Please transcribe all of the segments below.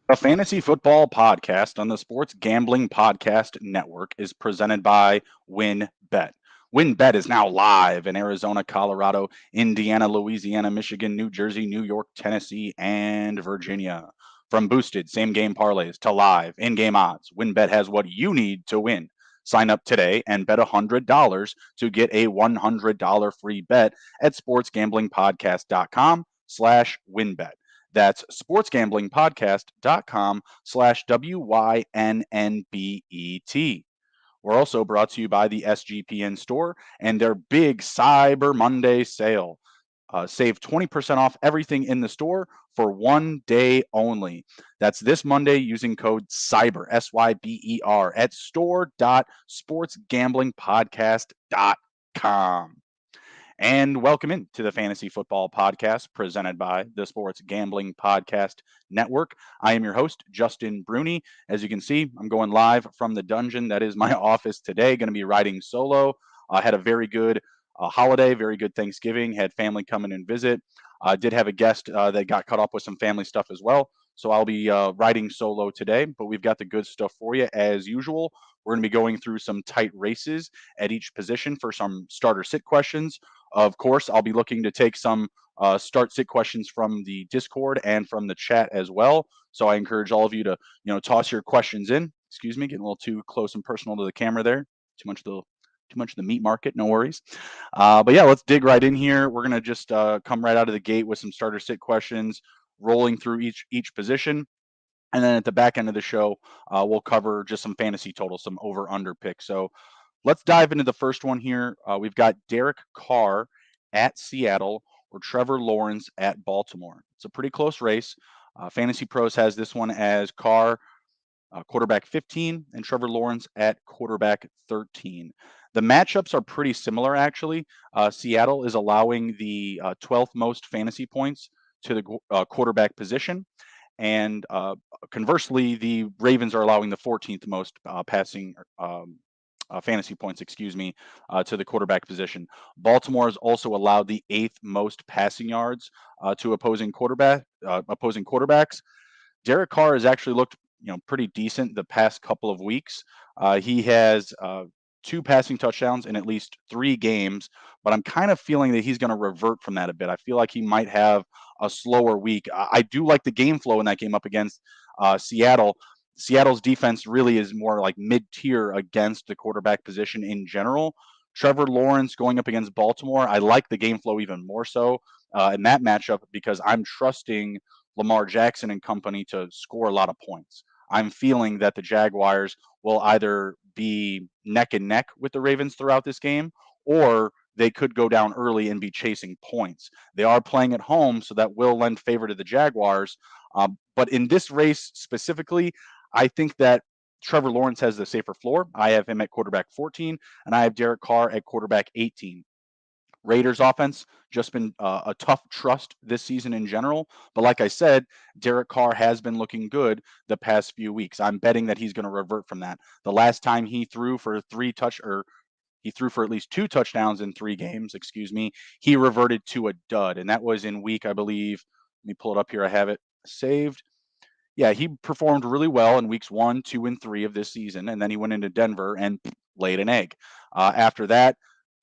A fantasy football podcast on the Sports Gambling Podcast Network is presented by WinBet. WinBet is now live in Arizona, Colorado, Indiana, Louisiana, Michigan, New Jersey, New York, Tennessee, and Virginia. From boosted same game parlays to live in game odds, WinBet has what you need to win. Sign up today and bet $100 to get a $100 free bet at sportsgamblingpodcast.com/winbet. That's sportsgamblingpodcast.com/WYNNBET. We're also brought to you by the SGPN store and their big Cyber Monday sale. Save 20% off everything in the store for 1 day only. That's this Monday using code CYBER, SYBER, at store.sportsgamblingpodcast.com. And welcome in to the Fantasy Football Podcast presented by the Sports Gambling Podcast Network. I am your host, Justin Bruni. As you can see, I'm going live from the dungeon. That is my office today. Going to be riding solo. Had a very good holiday, very good Thanksgiving. Had family come in and visit. Did have a guest that got caught up with some family stuff as well. So I'll be riding solo today, but we've got the good stuff for you as usual. We're going to be going through some tight races at each position for some starter sit questions. Of course, I'll be looking to take some start sit questions from the Discord and from the chat as well. So I encourage all of you to, toss your questions in. Excuse me, getting a little too close and personal to the camera there. Too much of the meat market. No worries. But yeah, let's dig right in here. We're gonna just come right out of the gate with some starter sit questions, rolling through each position. And then at the back end of the show, we'll cover just some fantasy totals, some over under picks. So let's dive into the first one here. We've got Derek Carr at Seattle or Trevor Lawrence at Baltimore. It's a pretty close race. Fantasy Pros has this one as Carr quarterback 15 and Trevor Lawrence at quarterback 13. The matchups are pretty similar, actually. Seattle is allowing the 12th most fantasy points to the quarterback position. And conversely, the Ravens are allowing the 14th most passing fantasy points, to the quarterback position. Baltimore has also allowed the 8th most passing yards to opposing quarterbacks. Derek Carr has actually looked, pretty decent the past couple of weeks. He has 2 passing touchdowns in at least 3 games, but I'm kind of feeling that he's going to revert from that a bit. I feel like he might have a slower week. I do like the game flow in that game up against Seattle. Seattle's defense really is more like mid-tier against the quarterback position in general. Trevor Lawrence going up against Baltimore, I like the game flow even more so in that matchup because I'm trusting Lamar Jackson and company to score a lot of points. I'm feeling that the Jaguars will either be neck and neck with the Ravens throughout this game, or they could go down early and be chasing points. They are playing at home, so that will lend favor to the Jaguars. But in this race specifically, I think that Trevor Lawrence has the safer floor. I have him at quarterback 14, and I have Derek Carr at quarterback 18. Raiders offense just been a tough trust this season in general. But like I said, Derek Carr has been looking good the past few weeks. I'm betting that he's going to revert from that. The last time he threw for he threw for at least 2 touchdowns in 3 games, he reverted to a dud. And that was in week, I believe. Let me pull it up here. I have it saved. Yeah, he performed really well in weeks 1, 2, and 3 of this season, and then he went into Denver and laid an egg. After that,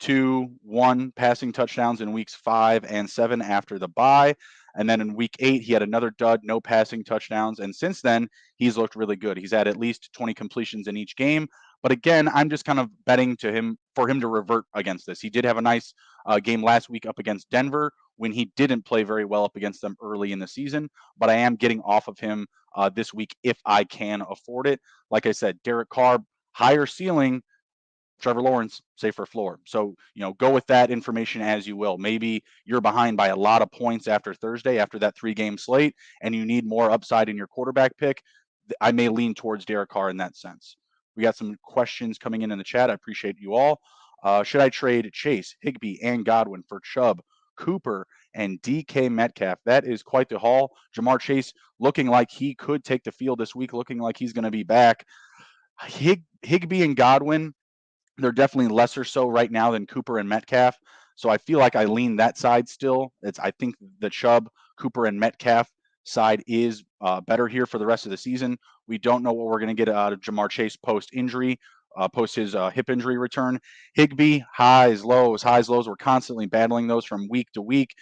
1 passing touchdowns in weeks 5 and 7 after the bye. And then in week 8, he had another dud, no passing touchdowns. And since then, he's looked really good. He's had at least 20 completions in each game. But again, I'm just kind of betting to him for him to revert against this. He did have a nice game last week up against Denver when he didn't play very well up against them early in the season. But I am getting off of him this week if I can afford it. Like I said, Derek Carr, higher ceiling. Trevor Lawrence, safer floor. So, go with that information as you will. Maybe you're behind by a lot of points after Thursday, after that 3-game slate, and you need more upside in your quarterback pick. I may lean towards Derek Carr in that sense. We got some questions coming in the chat. I appreciate you all. Should I trade Chase, Higbee, and Godwin for Chubb, Cooper, and DK Metcalf? That is quite the haul. Jamar Chase looking like he could take the field this week, looking like he's going to be back. Higbee and Godwin, they're definitely lesser so right now than Cooper and Metcalf. So I feel like I lean that side still. I think the Chubb, Cooper, and Metcalf side is better here for the rest of the season. We don't know what we're going to get out of Jamar Chase post-injury, post his hip injury return. Higbee, highs, lows, highs, lows. We're constantly battling those from week to week.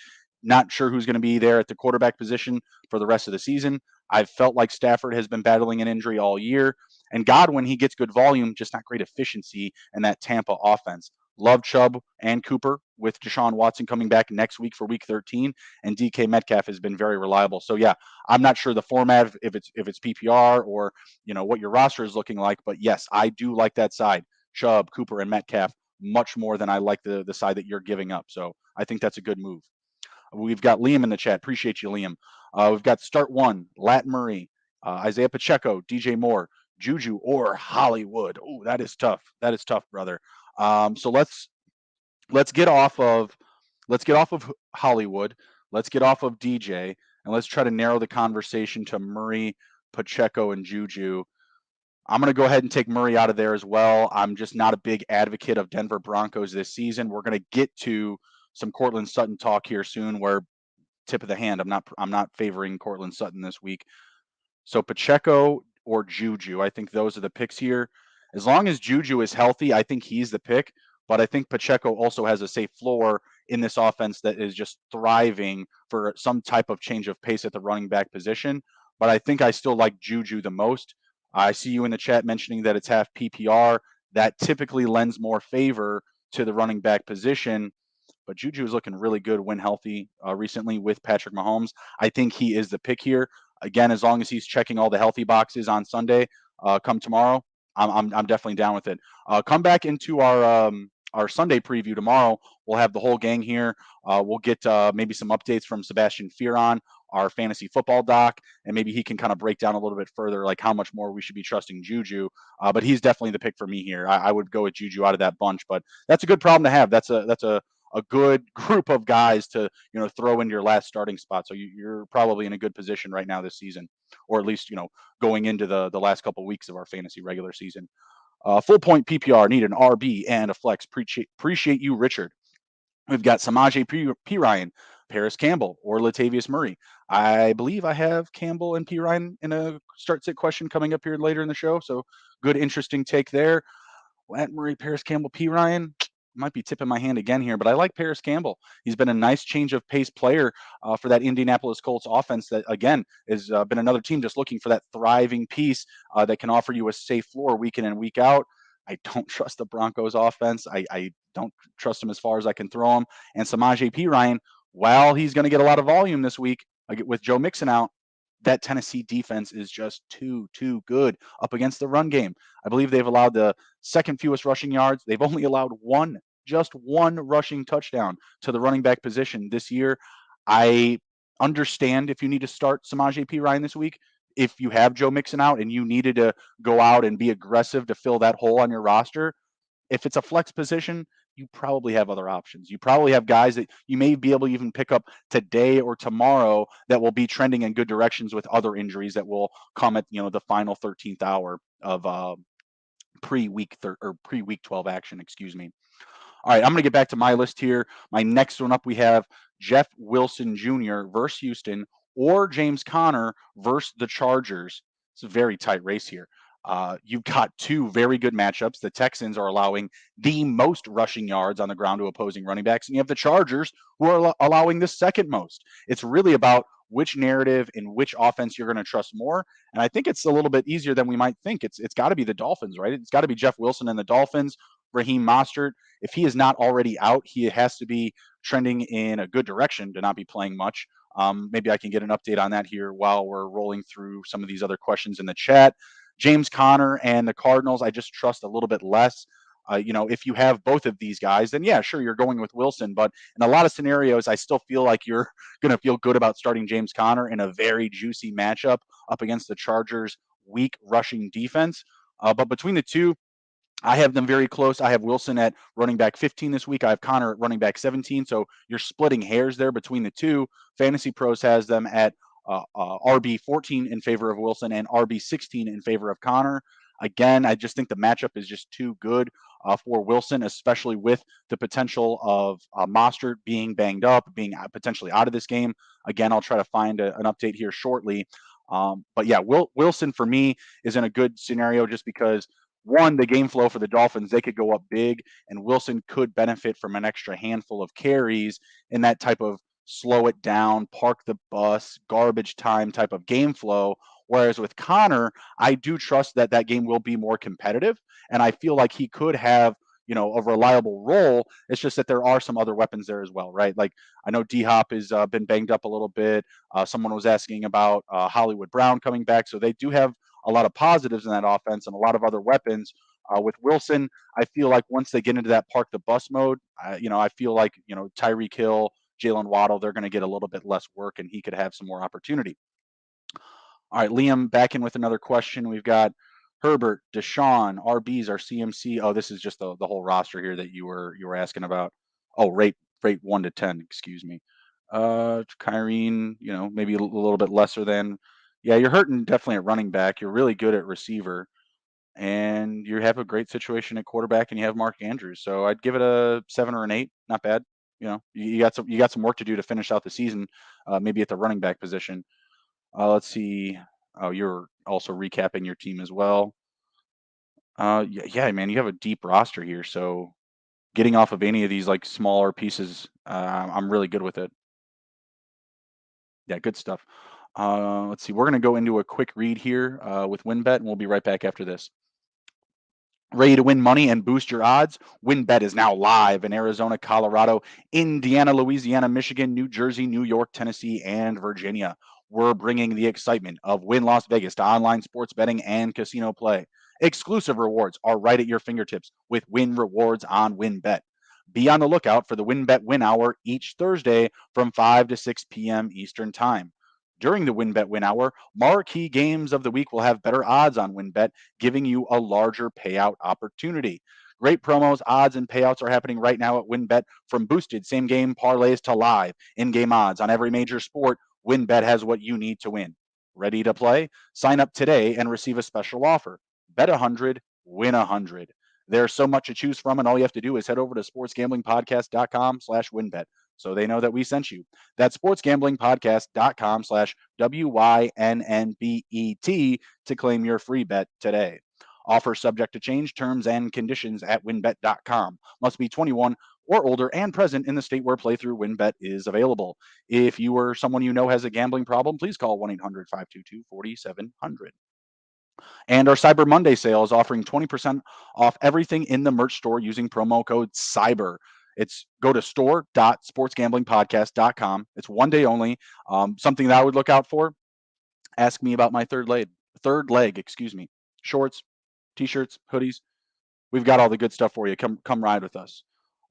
Not sure who's going to be there at the quarterback position for the rest of the season. I've felt like Stafford has been battling an injury all year. And Godwin, he gets good volume, just not great efficiency in that Tampa offense. Love Chubb and Cooper with Deshaun Watson coming back next week for week 13, and DK Metcalf has been very reliable. So yeah, I'm not sure the format if it's PPR or what your roster is looking like, but yes, I do like that side, Chubb, Cooper, and Metcalf much more than I like the side that you're giving up. So I think that's a good move. We've got Liam in the chat. Appreciate you, Liam. We've got Start One, Lat Murray, Isaiah Pacheco, DJ Moore, Juju, or Hollywood. Oh, that is tough. That is tough, brother. So let's get off of Hollywood. Let's get off of DJ, and let's try to narrow the conversation to Murray, Pacheco, and Juju. I'm going to go ahead and take Murray out of there as well. I'm just not a big advocate of Denver Broncos this season. We're going to get to some Cortland Sutton talk here soon, where tip of the hand, I'm not favoring Cortland Sutton this week. So Pacheco or Juju, I think those are the picks here. As long as Juju is healthy, I think he's the pick. But I think Pacheco also has a safe floor in this offense that is just thriving for some type of change of pace at the running back position. But I think I still like Juju the most. I see you in the chat mentioning that it's half PPR. That typically lends more favor to the running back position. But Juju is looking really good when healthy recently with Patrick Mahomes. I think he is the pick here. Again, as long as he's checking all the healthy boxes on Sunday, come tomorrow, I'm definitely down with it. Come back into our Sunday preview tomorrow. We'll have the whole gang here. We'll get maybe some updates from Sebastian Fearon, our fantasy football doc, and maybe he can kind of break down a little bit further, like how much more we should be trusting Juju. But he's definitely the pick for me here. I would go with Juju out of that bunch, but that's a good problem to have. That's a good group of guys to throw into your last starting spot. So you're probably in a good position right now this season, or at least going into the last couple of weeks of our fantasy regular season. Full point PPR, need an RB and a flex. Appreciate you, Richard. We've got Samaje Perine, Paris Campbell, or Latavius Murray. I believe I have Campbell and Perine in a start sit question coming up here later in the show. So good, interesting take there. Lat Murray, Paris Campbell, Perine. Might be tipping my hand again here, but I like Paris Campbell. He's been a nice change of pace player for that Indianapolis Colts offense that, again, has been another team just looking for that thriving piece that can offer you a safe floor week in and week out. I don't trust the Broncos offense. I don't trust them as far as I can throw them. And Samaje Perine, while he's going to get a lot of volume this week with Joe Mixon out, that Tennessee defense is just too good up against the run game. I believe they've allowed the second fewest rushing yards. They've only allowed just one rushing touchdown to the running back position this year. I understand if you need to start Samaje Perine this week, if you have Joe Mixon out and you needed to go out and be aggressive to fill that hole on your roster. If it's a flex position, you probably have other options. You probably have guys that you may be able to even pick up today or tomorrow that will be trending in good directions with other injuries that will come at the final 13th hour of pre-week 12 action. Excuse me. All right, I'm going to get back to my list here. My next one up, we have Jeff Wilson Jr. versus Houston or James Conner versus the Chargers. It's a very tight race here. You've got two very good matchups. The Texans are allowing the most rushing yards on the ground to opposing running backs, and you have the Chargers who are allowing the second most. It's really about which narrative and which offense you're going to trust more. And I think it's a little bit easier than we might think. It's got to be the Dolphins, right? It's got to be Jeff Wilson and the Dolphins. Raheem Mostert, if he is not already out, he has to be trending in a good direction to not be playing much. Maybe I can get an update on that here while we're rolling through some of these other questions in the chat. James Conner and the Cardinals, I just trust a little bit less. If you have both of these guys, then yeah, sure, you're going with Wilson. But in a lot of scenarios, I still feel like you're going to feel good about starting James Conner in a very juicy matchup up against the Chargers' weak rushing defense. But between the two, I have them very close. I have Wilson at running back 15 this week. I have Conner at running back 17. So you're splitting hairs there between the two. Fantasy Pros has them at RB 14 in favor of Wilson and RB 16 in favor of Conner. Again, I just think the matchup is just too good for Wilson, especially with the potential of Mostert being banged up, being potentially out of this game. Again, I'll try to find an update here shortly. But yeah, Wilson for me is in a good scenario just because one, the game flow for the Dolphins, they could go up big, and Wilson could benefit from an extra handful of carries in that type of slow it down, park the bus, garbage time type of game flow. Whereas with Connor, I do trust that that game will be more competitive, and I feel like he could have a reliable role. It's just that there are some other weapons there as well, right? Like I know D Hop has been banged up a little bit. Someone was asking about Hollywood Brown coming back, so they do have a lot of positives in that offense and a lot of other weapons. With Wilson, I feel like once they get into that park the bus mode, I feel like Tyreek Hill, Jalen Waddle, they're going to get a little bit less work, and he could have some more opportunity. All right, Liam, back in with another question. We've got Herbert, Deshaun, RBs, our CMC. Oh, this is just the whole roster here that you were asking about. Oh, rate 1 to 10. Excuse me. Kyrene, maybe a little bit lesser than. Yeah, you're hurting definitely at running back. You're really good at receiver, and you have a great situation at quarterback, and you have Mark Andrews. So I'd give it a 7 or an 8. Not bad. You got some work to do to finish out the season, maybe at the running back position. Let's see. Oh, you're also recapping your team as well. Yeah, man, you have a deep roster here, so getting off of any of these like smaller pieces, I'm really good with it. Yeah, good stuff. Let's see. We're gonna go into a quick read here with WinBet, and we'll be right back after this. Ready to win money and boost your odds? WinBet is now live in Arizona, Colorado, Indiana, Louisiana, Michigan, New Jersey, New York, Tennessee, and Virginia. We're bringing the excitement of Win Las Vegas to online sports betting and casino play. Exclusive rewards are right at your fingertips with Win Rewards on WinBet. Be on the lookout for the WinBet Win Hour each Thursday from 5 to 6 p.m. Eastern Time. During the WinBet Win Hour, marquee games of the week will have better odds on WinBet, giving you a larger payout opportunity. Great promos, odds, and payouts are happening right now at WinBet, from boosted same game parlays to live in game odds on every major sport. WinBet has what you need to win. Ready to play? Sign up today and receive a special offer. Bet 100, win 100. There's so much to choose from, and all you have to do is head over to sportsgamblingpodcast.com/winbet so they know that we sent you. That's sportsgamblingpodcast.com/WYNNBET to claim your free bet today. Offer subject to change, terms and conditions at winbet.com. Must be 21 or older and present in the state where playthrough WinBet is available. If you or someone you know has a gambling problem, please call 1-800-522-4700. And our Cyber Monday sale is offering 20% off everything in the merch store using promo code CYBER. It's go to store.sportsgamblingpodcast.com. It's one day only. Something that I would look out for, ask me about my third leg, excuse me. Shorts, t-shirts, hoodies. We've got all the good stuff for you. Come ride with us.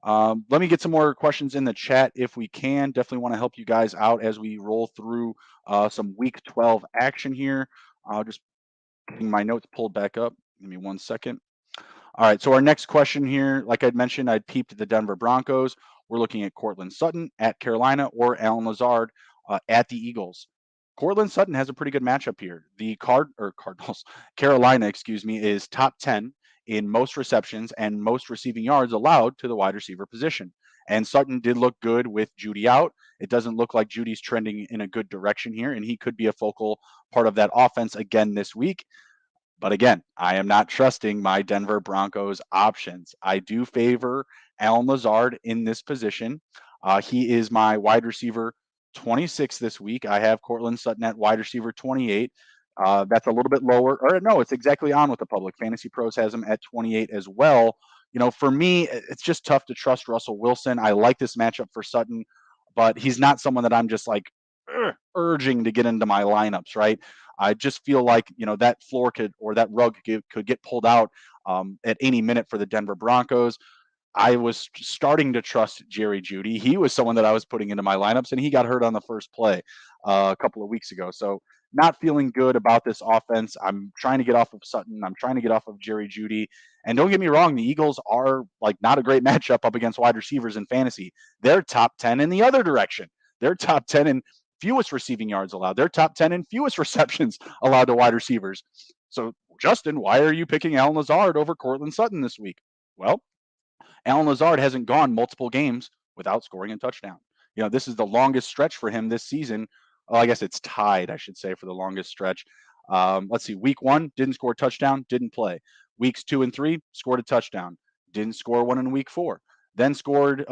Let me get some more questions in the chat if we can. Definitely want to help you guys out as we roll through some week 12 action here. Just getting my notes pulled back up. Give me 1 second. All right, so our next question here, like I'd mentioned, I peeped the Denver Broncos. We're looking at Cortland Sutton at Carolina or Alan Lazard at the Eagles. Cortland Sutton has a pretty good matchup here. The Cardinals, Carolina, excuse me, is top 10 in most receptions and most receiving yards allowed to the wide receiver position. And Sutton did look good with Judy out. It doesn't look like Judy's trending in a good direction here, and he could be a focal part of that offense again this week. But again, I am not trusting my Denver Broncos options. I do favor Alan Lazard in this position. He is my wide receiver 26 this week. I have Cortland Sutton at wide receiver 28. That's a little bit lower. Or no, it's exactly on with the public. Fantasy Pros has him at 28 as well. For me, it's just tough to trust Russell Wilson. I like this matchup for Sutton, but he's not someone that I'm just like urging to get into my lineups, right? I just feel like that floor that rug could get pulled out at any minute for the Denver Broncos. I was starting to trust Jerry Jeudy. He was someone that I was putting into my lineups, and he got hurt on the first play a couple of weeks ago. So not feeling good about this offense. I'm trying to get off of Sutton. I'm trying to get off of Jerry Jeudy. And don't get me wrong, the Eagles are like not a great matchup up against wide receivers in fantasy. They're top 10 in the other direction. They're top 10 in fewest receiving yards allowed. They're top 10 in fewest receptions allowed to wide receivers. So, Justin, why are you picking Allen Lazard over Cortland Sutton this week? Well, Allen Lazard hasn't gone multiple games without scoring a touchdown. This is the longest stretch for him this season. Well, I guess it's tied, I should say, for the longest stretch. Let's see. Week 1, didn't score a touchdown, didn't play. Weeks 2 and 3, scored a touchdown, didn't score one in week 4. Then scored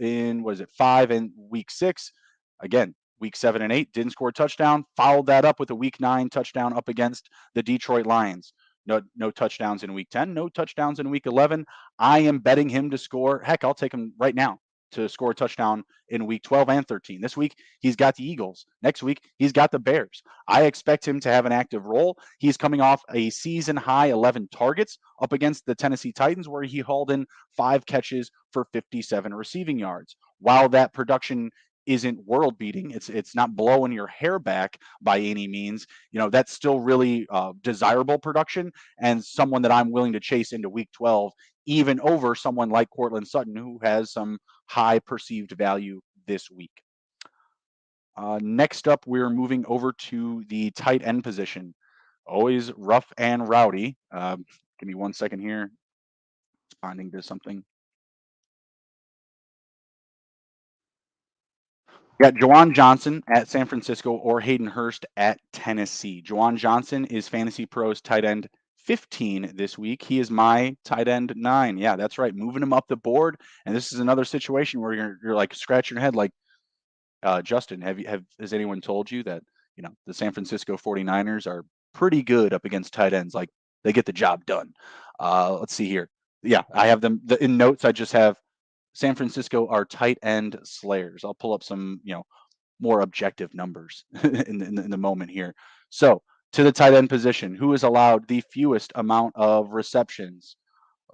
in, 5 and week 6. Again, week 7 and 8, didn't score a touchdown. Followed that up with a week 9 touchdown up against the Detroit Lions. No touchdowns in week 10, no touchdowns in week 11. I am betting him to score. Heck, I'll take him right now to score a touchdown in week 12 and 13. This week, he's got the Eagles. Next week, he's got the Bears. I expect him to have an active role. He's coming off a season high 11 targets up against the Tennessee Titans, where he hauled in 5 catches for 57 receiving yards. While that production isn't world beating, it's not blowing your hair back by any means. That's still really desirable production and someone that I'm willing to chase into week 12, even over someone like Cortland Sutton, who has some high perceived value this week. Next up, we're moving over to the tight end position. Always rough and rowdy. Give me 1 second here. Responding to something. Got Juwan Johnson at San Francisco or Hayden Hurst at Tennessee. Juwan Johnson is Fantasy Pros tight end 15 this week. He is my tight end 9. Yeah, that's right. Moving him up the board. And this is another situation where you're like scratching your head like, Justin, has anyone told you that, the San Francisco 49ers are pretty good up against tight ends? Like, they get the job done. Let's see here. Yeah, I have them in notes. I just have San Francisco are tight end slayers. I'll pull up some, more objective numbers in the moment here. So, to the tight end position, who has allowed the fewest amount of receptions?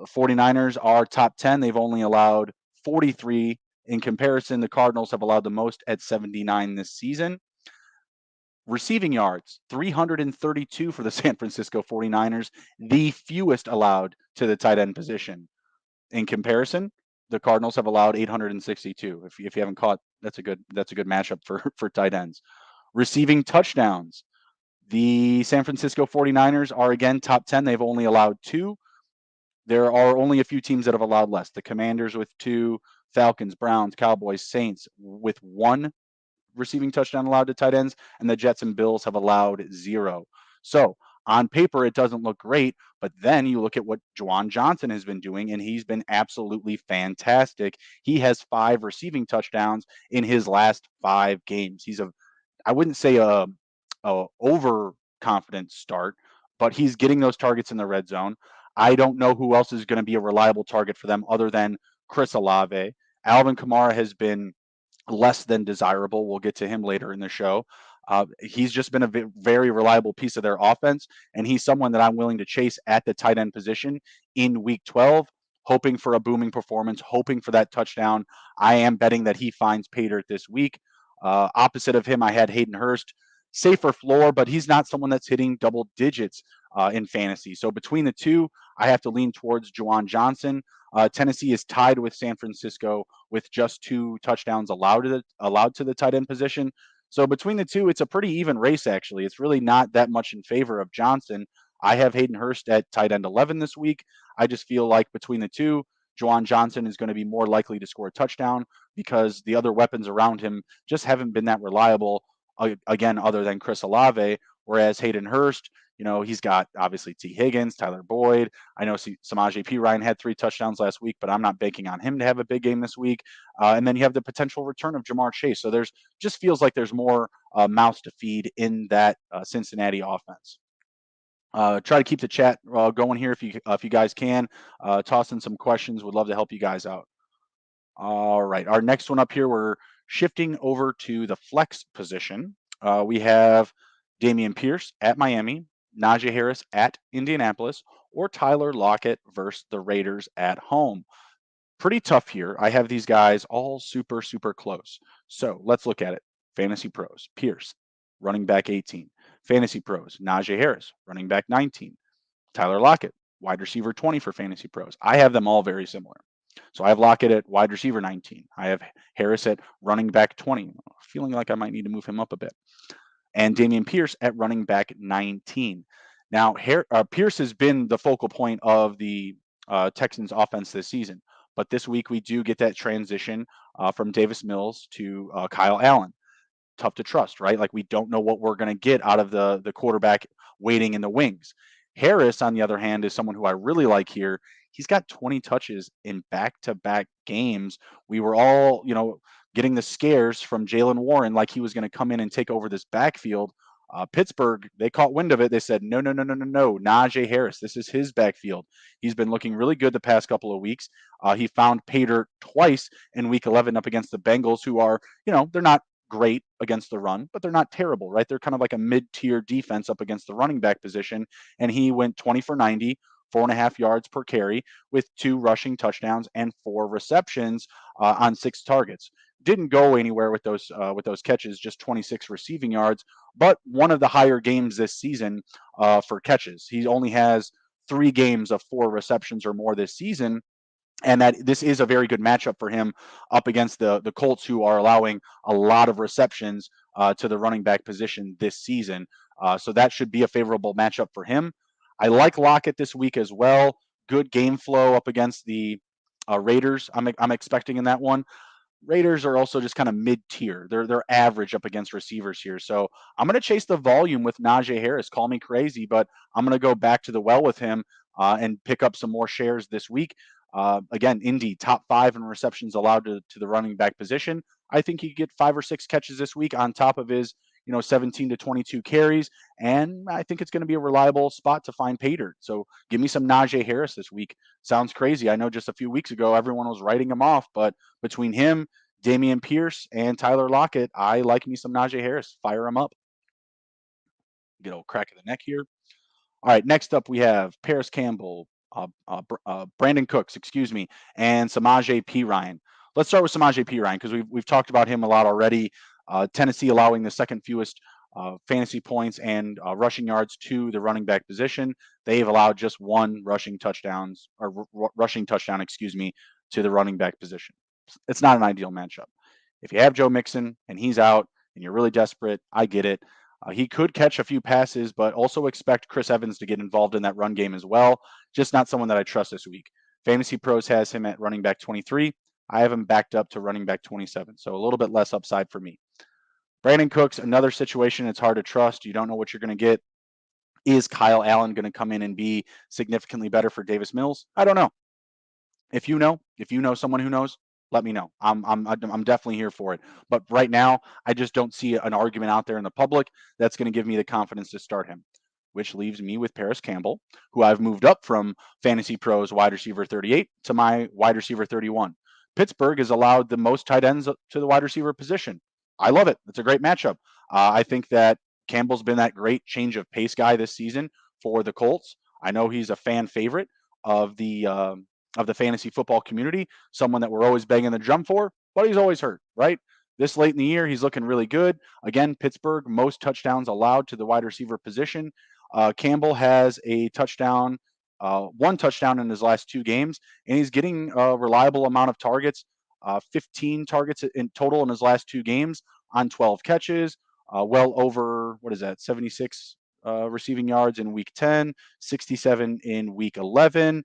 49ers are top 10. They've only allowed 43. In comparison, the Cardinals have allowed the most at 79 this season. Receiving yards, 332 for the San Francisco 49ers, the fewest allowed to the tight end position. In comparison, the Cardinals have allowed 862. If you haven't caught, that's a good matchup for tight ends. Receiving touchdowns, the San Francisco 49ers are again top 10. They've only allowed 2. There are only a few teams that have allowed less. The Commanders with 2, Falcons, Browns, Cowboys, Saints with 1 receiving touchdown allowed to tight ends, and the Jets and Bills have allowed 0. So on paper, it doesn't look great, but then you look at what Juwan Johnson has been doing, and he's been absolutely fantastic. He has 5 receiving touchdowns in his last 5 games. I wouldn't say a overconfident start, but he's getting those targets in the red zone. I don't know who else is going to be a reliable target for them other than Chris Olave. Alvin Kamara has been less than desirable. We'll get to him later in the show. He's just been a very reliable piece of their offense, and he's someone that I'm willing to chase at the tight end position in week 12, hoping for a booming performance, hoping for that touchdown. I am betting that he finds pay dirt this week. Opposite of him, I had Hayden Hurst, safer floor, but he's not someone that's hitting double digits in fantasy. So between the two, I have to lean towards Juwan Johnson. Tennessee is tied with San Francisco with just 2 touchdowns allowed to the tight end position. So between the two, it's a pretty even race, actually. It's really not that much in favor of Johnson. I have Hayden Hurst at tight end 11 this week. I just feel like between the two, Juwan Johnson is going to be more likely to score a touchdown because the other weapons around him just haven't been that reliable, again, other than Chris Olave. Whereas Hayden Hurst, he's got obviously T. Higgins, Tyler Boyd. I know Samaje Perine had 3 touchdowns last week, but I'm not banking on him to have a big game this week. And then you have the potential return of Jamar Chase. So there's just feels like there's more mouths to feed in that Cincinnati offense. Try to keep the chat going here if you guys can. Toss in some questions. Would love to help you guys out. All right. Our next one up here, we're shifting over to the flex position. We have Damien Pierce at Miami, Najee Harris at Indianapolis, or Tyler Lockett versus the Raiders at home. Pretty tough here. I have these guys all super, super close. So let's look at it. Fantasy Pros, Pierce, running back 18. Fantasy Pros, Najee Harris, running back 19. Tyler Lockett, wide receiver 20 for Fantasy Pros. I have them all very similar. So I have Lockett at wide receiver 19. I have Harris at running back 20. Feeling like I might need to move him up a bit. And Dameon Pierce at running back 19. Now, Pierce has been the focal point of the Texans offense this season, but this week we do get that transition from Davis Mills to Kyle Allen. Tough to trust, right? Like we don't know what we're going to get out of the quarterback waiting in the wings. Harris, on the other hand, is someone who I really like here. He's got 20 touches in back-to-back games. We were all, getting the scares from Jalen Warren like he was going to come in and take over this backfield. Pittsburgh, they caught wind of it. They said, no, no, no, no, no, no. Najee Harris, this is his backfield. He's been looking really good the past couple of weeks. He found pay dirt twice in week 11 up against the Bengals, who are, they're not great against the run, but they're not terrible, right? They're kind of like a mid-tier defense up against the running back position. And he went 20 for 90, 4.5 yards per carry with 2 rushing touchdowns and 4 receptions on 6 targets. Didn't go anywhere with those catches, just 26 receiving yards, but one of the higher games this season for catches. He only has 3 games of 4 receptions or more this season, and that this is a very good matchup for him up against the Colts, who are allowing a lot of receptions to the running back position this season. So that should be a favorable matchup for him. I like Lockett this week as well. Good game flow up against the Raiders. I'm expecting in that one. Raiders are also just kind of mid-tier. They're average up against receivers here. So I'm going to chase the volume with Najee Harris. Call me crazy, but I'm going to go back to the well with him and pick up some more shares this week. Again, Indy top 5 in receptions allowed to the running back position. I think he could get 5 or 6 catches this week on top of his 17 to 22 carries, and I think it's going to be a reliable spot to find pay dirt. So give me some Najee Harris this week. Sounds crazy. I know just a few weeks ago everyone was writing him off, but between him, Damian Pierce, and Tyler Lockett, I like me some Najee Harris. Fire him up. Get a crack of the neck here. All right, next up we have Paris Campbell, Brandon Cooks, excuse me, and Samaje Perine. Let's start with Samaje Perine because we've talked about him a lot already. Tennessee allowing the second fewest fantasy points and rushing yards to the running back position. They've allowed just 1 rushing touchdown, excuse me, to the running back position. It's not an ideal matchup. If you have Joe Mixon and he's out and you're really desperate, I get it. He could catch a few passes, but also expect Chris Evans to get involved in that run game as well. Just not someone that I trust this week. Fantasy Pros has him at running back 23. I have him backed up to running back 27, so a little bit less upside for me. Brandon Cooks, another situation it's hard to trust. You don't know what you're going to get. Is Kyle Allen going to come in and be significantly better for Davis Mills? I don't know. If you know someone who knows, let me know. I'm definitely here for it. But right now, I just don't see an argument out there in the public that's going to give me the confidence to start him. Which leaves me with Paris Campbell, who I've moved up from Fantasy Pros wide receiver 38 to my wide receiver 31. Pittsburgh has allowed the most tight ends to the wide receiver position. I love it. It's a great matchup. I think that Campbell's been that great change of pace guy this season for the Colts. I know he's a fan favorite of the fantasy football community, someone that we're always banging the drum for, but he's always hurt, right? This late in the year, he's looking really good. Again, Pittsburgh, most touchdowns allowed to the wide receiver position. Campbell has a touchdown, 1 touchdown in his last 2 games, and he's getting a reliable amount of targets, 15 targets in total in his last 2 games on 12 catches, well over, 76 receiving yards in week 10, 67 in week 11.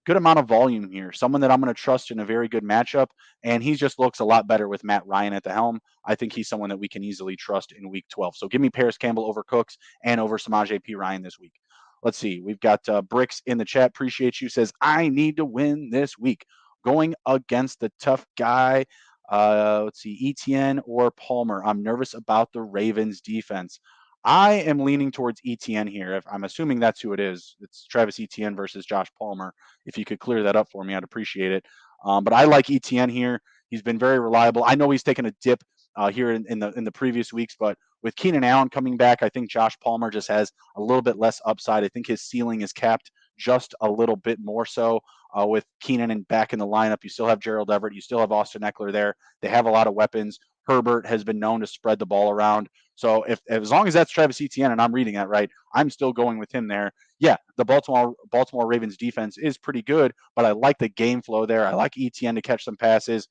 Good amount of volume here. Someone that I'm going to trust in a very good matchup, and he just looks a lot better with Matt Ryan at the helm. I think he's someone that we can easily trust in week 12. So give me Paris Campbell over Cooks and over Samaje Perine this week. Let's see. We've got Bricks in the chat. Appreciate you. Says, I need to win this week. Going against the tough guy. Let's see. ETN or Palmer. I'm nervous about the Ravens defense. I am leaning towards ETN here. I'm assuming that's who it is. It's Travis Etienne versus Josh Palmer. If you could clear that up for me, I'd appreciate it. But I like ETN here. He's been very reliable. I know he's taken a dip here in the previous weeks, but with Keenan Allen coming back, I think Josh Palmer just has a little bit less upside. I think his ceiling is capped just a little bit more so with Keenan and back in the lineup. You still have Gerald Everett. You still have Austin Eckler there. They have a lot of weapons. Herbert has been known to spread the ball around. So if as long as that's Travis Etienne and I'm reading that right, I'm still going with him there. Yeah, the Baltimore Ravens defense is pretty good, but I like the game flow there. I like Etienne to catch some passes.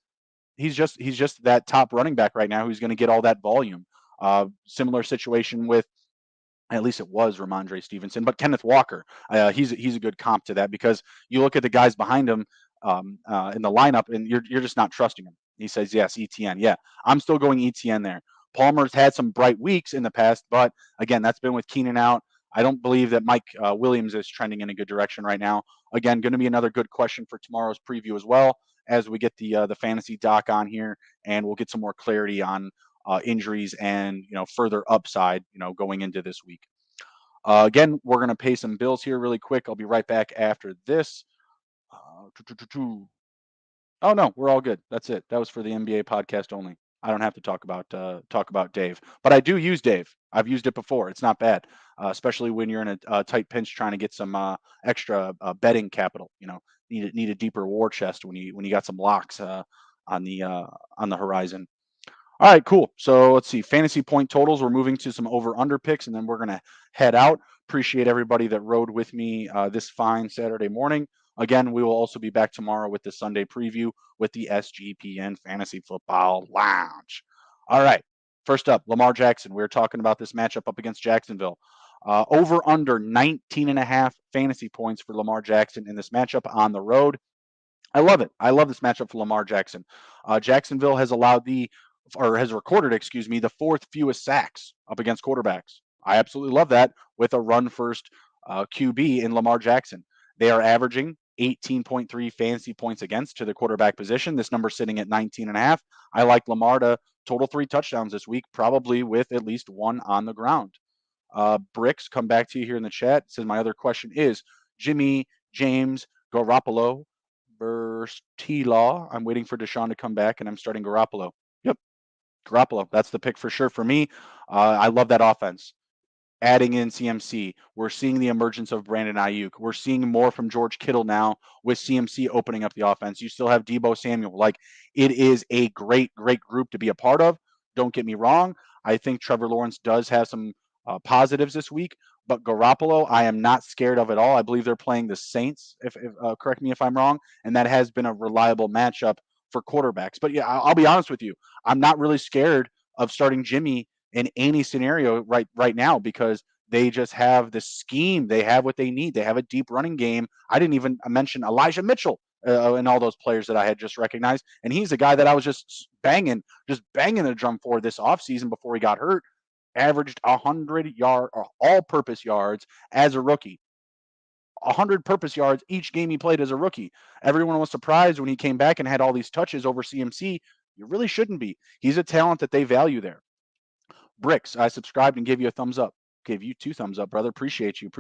He's just that top running back right now who's going to get all that volume. Similar situation with At least it was Ramondre Stevenson, but Kenneth Walker, he's a good comp to that because you look at the guys behind him in the lineup, and you're just not trusting him. He says yes, ETN. Yeah, I'm still going ETN there. Palmer's had some bright weeks in the past, but again, that's been with Keenan out. I don't believe that Mike Williams is trending in a good direction right now. Again, going to be another good question for tomorrow's preview as well as we get the fantasy doc on here, and we'll get some more clarity on injuries and further upside going into this week. Again, we're going to pay some bills here really quick. I'll be right back after this. Oh no, we're all good. That's it. That was for the NBA podcast only. I don't have to talk about Dave, but I do use Dave. I've used it before. It's not bad, especially when you're in a tight pinch trying to get some extra betting capital. Need a deeper war chest when you got some locks on the horizon. All right, cool. So let's see. Fantasy point totals. We're moving to some over/under picks, and then we're gonna head out. Appreciate everybody that rode with me this fine Saturday morning. Again, we will also be back tomorrow with the Sunday preview with the SGPN Fantasy Football Lounge. All right. First up, Lamar Jackson. We were talking about this matchup up against Jacksonville. Over/under 19.5 fantasy points for Lamar Jackson in this matchup on the road. I love it. I love this matchup for Lamar Jackson. Jacksonville has recorded, the fourth fewest sacks up against quarterbacks. I absolutely love that with a run first QB in Lamar Jackson. They are averaging 18.3 fantasy points against to the quarterback position. This number sitting at 19.5. I like Lamar to total 3 touchdowns this week, probably with at least one on the ground. Bricks, come back to you here in the chat. Says my other question is Jimmy, James, Garoppolo versus T-Law. I'm waiting for Deshaun to come back, and I'm starting Garoppolo. Yep, Garoppolo. That's the pick for sure for me. I love that offense. Adding in CMC, we're seeing the emergence of Brandon Ayuk. We're seeing more from George Kittle now with CMC opening up the offense. You still have Deebo Samuel. Like, it is a great, great group to be a part of. Don't get me wrong. I think Trevor Lawrence does have some positives this week, but Garoppolo, I am not scared of at all. I believe they're playing the Saints, if correct me if I'm wrong, and that has been a reliable matchup for quarterbacks. But yeah, I'll be honest with you. I'm not really scared of starting Jimmy in any scenario right now because they just have the scheme. They have what they need. They have a deep running game. I didn't even mention Elijah Mitchell and all those players that I had just recognized. And he's a guy that I was just banging the drum for this offseason before he got hurt. Averaged 100 all-purpose yards as a rookie. 100 purpose yards each game he played as a rookie. Everyone was surprised when he came back and had all these touches over CMC. You really shouldn't be. He's a talent that they value there. Bricks, I subscribed and gave you a thumbs up. Gave you 2 thumbs up, brother. Appreciate you.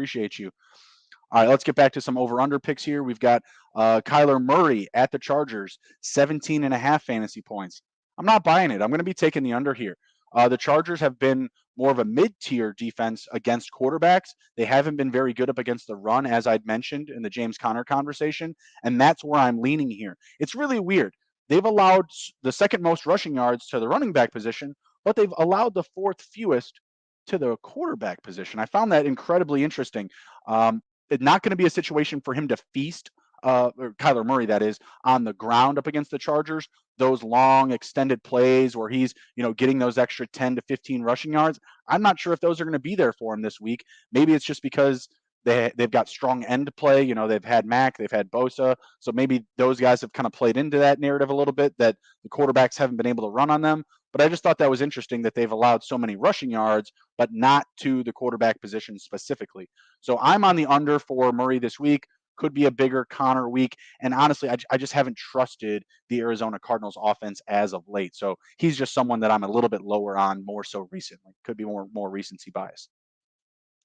All right, let's get back to some over/under picks here. We've got Kyler Murray at the Chargers, 17.5 fantasy points. I'm not buying it. I'm going to be taking the under here. The Chargers have been more of a mid-tier defense against quarterbacks. They haven't been very good up against the run, as I'd mentioned in the James Conner conversation, and that's where I'm leaning here. It's really weird. They've allowed the second most rushing yards to the running back position, but they've allowed the fourth fewest to the quarterback position. I found that incredibly interesting. It's not going to be a situation for him to feast, or Kyler Murray, that is, on the ground up against the Chargers. Those long extended plays where he's, getting those extra 10 to 15 rushing yards. I'm not sure if those are going to be there for him this week. Maybe it's just because they've got strong end play. They've had Mac, they've had Bosa. So maybe those guys have kind of played into that narrative a little bit that the quarterbacks haven't been able to run on them. But I just thought that was interesting that they've allowed so many rushing yards, but not to the quarterback position specifically. So I'm on the under for Murray this week. Could be a bigger Connor week. And honestly, I just haven't trusted the Arizona Cardinals offense as of late. So he's just someone that I'm a little bit lower on more so recently. Could be more recency bias.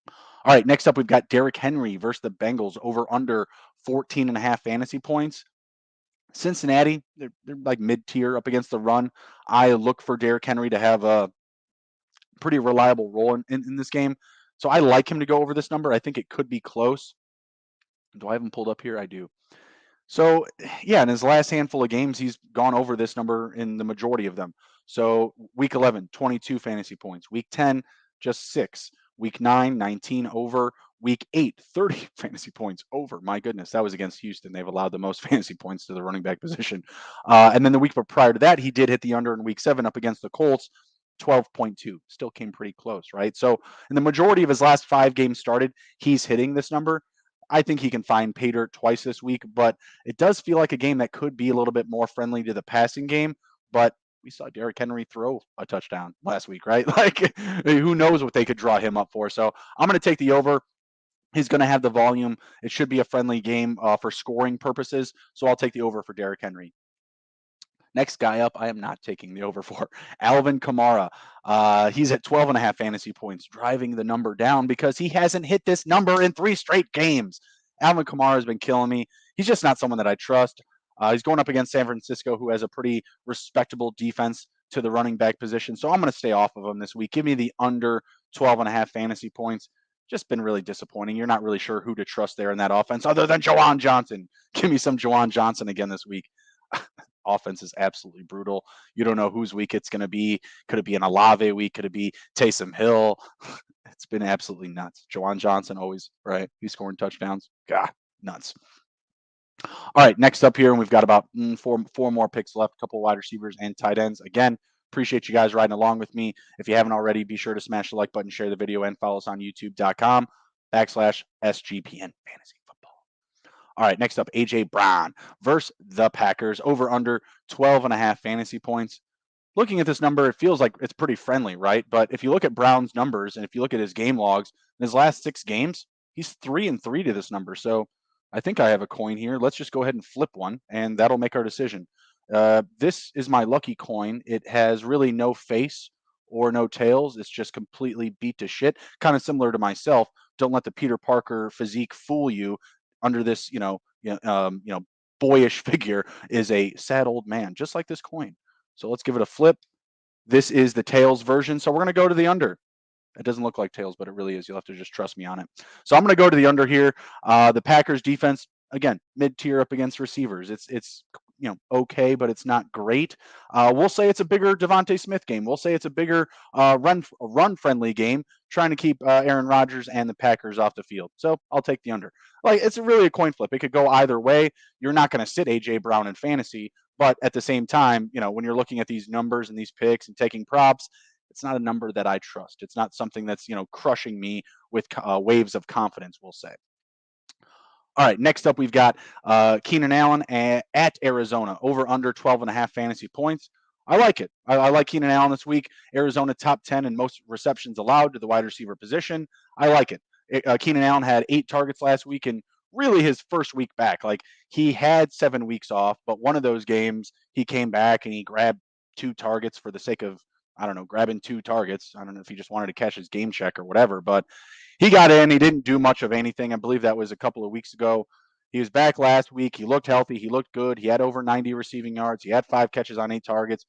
All right, next up, we've got Derrick Henry versus the Bengals over under 14.5 fantasy points. Cincinnati, they're like mid-tier up against the run. I look for Derrick Henry to have a pretty reliable role in this game. So I like him to go over this number. I think it could be close. Do I have him pulled up here? I do. So, yeah, in his last handful of games, he's gone over this number in the majority of them. So, week 11, 22 fantasy points. Week 10, just 6. Week 9, 19 over. Week 8, 30 fantasy points over. My goodness, that was against Houston. They've allowed the most fantasy points to the running back position. And then the week prior to that, he did hit the under in week 7 up against the Colts. 12.2. Still came pretty close, right? So in the majority of his last 5 games started, he's hitting this number. I think he can find pay dirt twice this week, but it does feel like a game that could be a little bit more friendly to the passing game. But we saw Derrick Henry throw a touchdown last week, right? Like, who knows what they could draw him up for. So I'm going to take the over. He's going to have the volume. It should be a friendly game for scoring purposes. So I'll take the over for Derrick Henry. Next guy up, I am not taking the over for Alvin Kamara. He's at 12.5 fantasy points, driving the number down because he hasn't hit this number in 3 straight games. Alvin Kamara has been killing me. He's just not someone that I trust. He's going up against San Francisco, who has a pretty respectable defense to the running back position. So I'm going to stay off of him this week. Give me the under 12.5 fantasy points. Just been really disappointing. You're not really sure who to trust there in that offense other than Juwan Johnson. Give me some Juwan Johnson again this week. Offense is absolutely brutal. You don't know whose week it's going to be. Could it be an Olave week? Could it be Taysom Hill? It's been absolutely nuts. Juwan Johnson always, right? He's scoring touchdowns. God, nuts. All right, next up here, and we've got about four more picks left, a couple wide receivers and tight ends. Again, appreciate you guys riding along with me. If you haven't already, be sure to smash the like button, share the video, and follow us on youtube.com/SGPN Fantasy Football. All right, next up, A.J. Brown versus the Packers, over under 12.5 fantasy points. Looking at this number, it feels like it's pretty friendly, right? But if you look at Brown's numbers and if you look at his game logs, in his last 6 games, he's 3-3 to this number. So I think I have a coin here. Let's just go ahead and flip one, and that'll make our decision. This is my lucky coin. It has really no face or no tails. It's just completely beat to shit. Kind of similar to myself. Don't let the Peter Parker physique fool you. Under this, boyish figure is a sad old man, just like this coin. So let's give it a flip. This is the tails version. So we're going to go to the under. It doesn't look like tails, but it really is. You'll have to just trust me on it. So I'm going to go to the under here. The Packers defense, again, mid-tier up against receivers. It's okay, but it's not great. We'll say it's a bigger Devontae Smith game. We'll say it's a bigger run-friendly game, trying to keep Aaron Rodgers and the Packers off the field. So I'll take the under. Like, it's really a coin flip. It could go either way. You're not going to sit A.J. Brown in fantasy, but at the same time, when you're looking at these numbers and these picks and taking props, it's not a number that I trust. It's not something that's, crushing me with waves of confidence, we'll say. All right, next up, we've got Keenan Allen at Arizona, over under 12.5 fantasy points. I like it. I like Keenan Allen this week. Arizona top 10 in most receptions allowed to the wide receiver position. I like it. Keenan Allen had 8 targets last week, and really his first week back. Like, he had 7 weeks off, but one of those games he came back and he grabbed 2 targets for the sake of, I don't know, grabbing 2 targets. I don't know if he just wanted to catch his game check or whatever, but he got in. He didn't do much of anything. I believe that was a couple of weeks ago. He was back last week. He looked healthy. He looked good. He had over 90 receiving yards. He had 5 catches on 8 targets.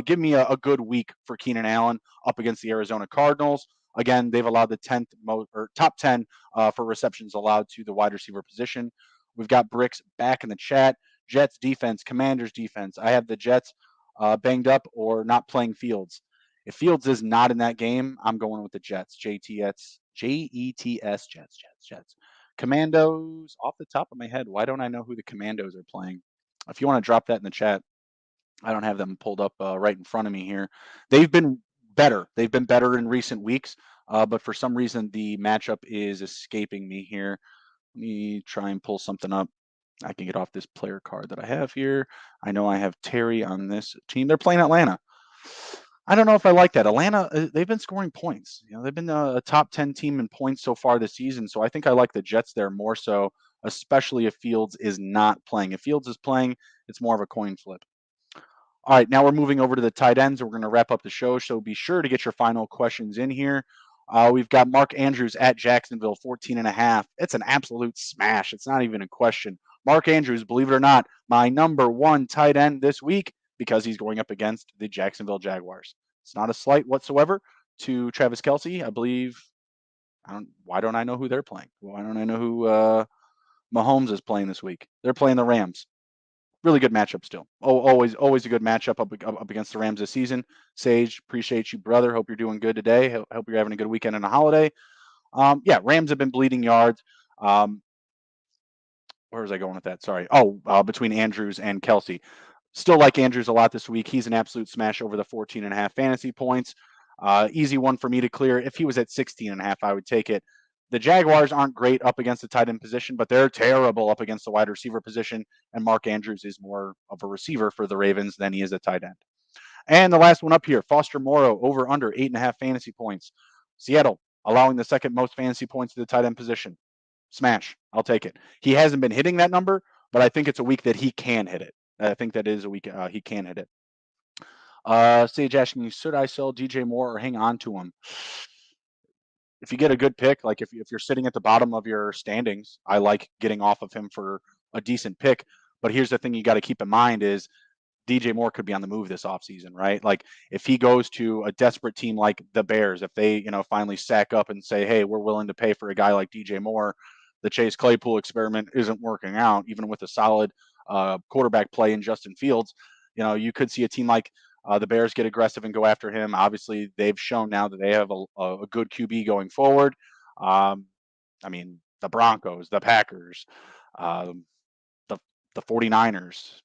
Give me a good week for Keenan Allen up against the Arizona Cardinals. Again, they've allowed the top 10 for receptions allowed to the wide receiver position. We've got Bricks back in the chat. Jets defense, Commanders defense. I have the Jets banged up or not playing Fields. If Fields is not in that game, I'm going with the Jets. Jets, Jets. Commandos, off the top of my head, why don't I know who the Commandos are playing? If you want to drop that in the chat, I don't have them pulled up right in front of me here. They've been better. They've been better in recent weeks, but for some reason the matchup is escaping me here. Let me try and pull something up. I can get off this player card that I have here. I know I have Terry on this team. They're playing Atlanta. I don't know if I like that. Atlanta, they've been scoring points. They've been a top 10 team in points so far this season. So I think I like the Jets there more so, especially if Fields is not playing. If Fields is playing, it's more of a coin flip. All right, now we're moving over to the tight ends, and we're going to wrap up the show. So be sure to get your final questions in here. We've got Mark Andrews at Jacksonville, 14.5. It's an absolute smash. It's not even a question. Mark Andrews, believe it or not, my number 1 tight end this week because he's going up against the Jacksonville Jaguars. It's not a slight whatsoever to Travis Kelce. I believe, why don't I know who they're playing? Why don't I know who Mahomes is playing this week? They're playing the Rams. Really good matchup still. Always a good matchup up against the Rams this season. Sage, appreciate you, brother. Hope you're doing good today. Hope you're having a good weekend and a holiday. Rams have been bleeding yards. Where was I going with that? Sorry. Between Andrews and Kelce. Still like Andrews a lot this week. He's an absolute smash over the 14.5 fantasy points. Easy one for me to clear. If he was at 16.5, I would take it. The Jaguars aren't great up against the tight end position, but they're terrible up against the wide receiver position. And Mark Andrews is more of a receiver for the Ravens than he is a tight end. And the last one up here, Foster Moreau, over under 8.5 fantasy points. Seattle allowing the second most fantasy points to the tight end position. Smash. I'll take it. He hasn't been hitting that number, but I think it's a week that he can hit it. I think that is a week he can hit it. Sage asking you, should I sell DJ Moore or hang on to him? If you get a good pick, like if you're sitting at the bottom of your standings, I like getting off of him for a decent pick. But here's the thing you got to keep in mind is DJ Moore could be on the move this offseason, right? Like if he goes to a desperate team like the Bears, if they, finally sack up and say, hey, we're willing to pay for a guy like DJ Moore, the Chase Claypool experiment isn't working out, even with a solid quarterback play in Justin Fields. You could see a team like the Bears get aggressive and go after him. Obviously, they've shown now that they have a good QB going forward. The Broncos, the Packers, um, the 49ers,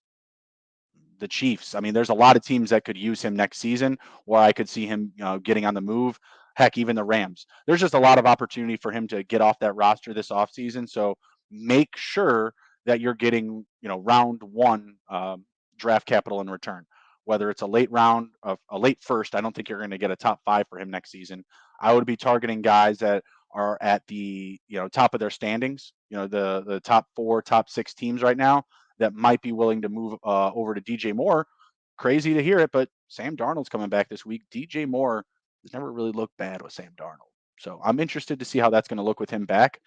the Chiefs. There's a lot of teams that could use him next season, or I could see him, getting on the move. Heck, even the Rams. There's just a lot of opportunity for him to get off that roster this offseason. So make sure that you're getting, round one draft capital in return. Whether it's a late round of a late first, I don't think you're going to get a top 5 for him next season. I would be targeting guys that are at the top of their standings. The top 4, top 6 teams right now that might be willing to move over to DJ Moore. Crazy to hear it, but Sam Darnold's coming back this week. DJ Moore has never really looked bad with Sam Darnold. So I'm interested to see how that's going to look with him back.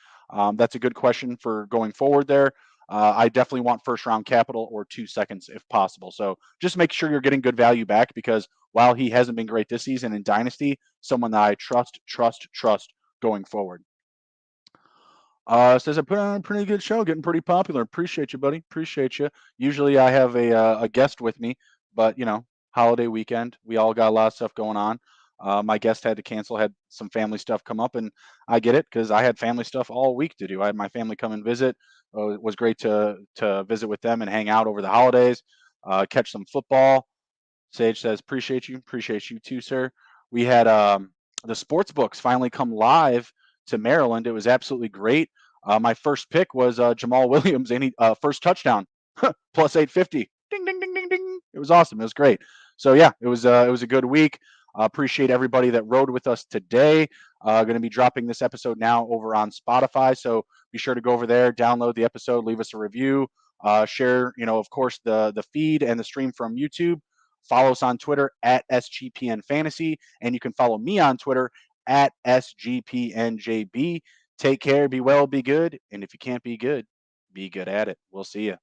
That's a good question for going forward there. I definitely want first round capital or 2 seconds if possible. So just make sure you're getting good value back because while he hasn't been great this season in Dynasty, someone that I trust going forward. Says I put on a pretty good show, getting pretty popular. Appreciate you, buddy. Appreciate you. Usually I have a guest with me, but holiday weekend, we all got a lot of stuff going on. My guest had to cancel, had some family stuff come up, and I get it because I had family stuff all week to do. I had my family come and visit. It was great to visit with them and hang out over the holidays, catch some football. Sage says, appreciate you. Appreciate you too, sir. We had the sports books finally come live to Maryland. It was absolutely great. My first pick was Jamal Williams, and he first touchdown, plus 850. Ding, ding, ding, ding, ding. It was awesome. It was great. So yeah, it was a good week. Appreciate everybody that rode with us today. Going to be dropping this episode now over on Spotify. So be sure to go over there, download the episode, leave us a review, share, of course, the feed and the stream from YouTube. Follow us on Twitter at SGPN Fantasy, and you can follow me on Twitter at SGPNJB. Take care, be well, be good, and if you can't be good at it. We'll see you.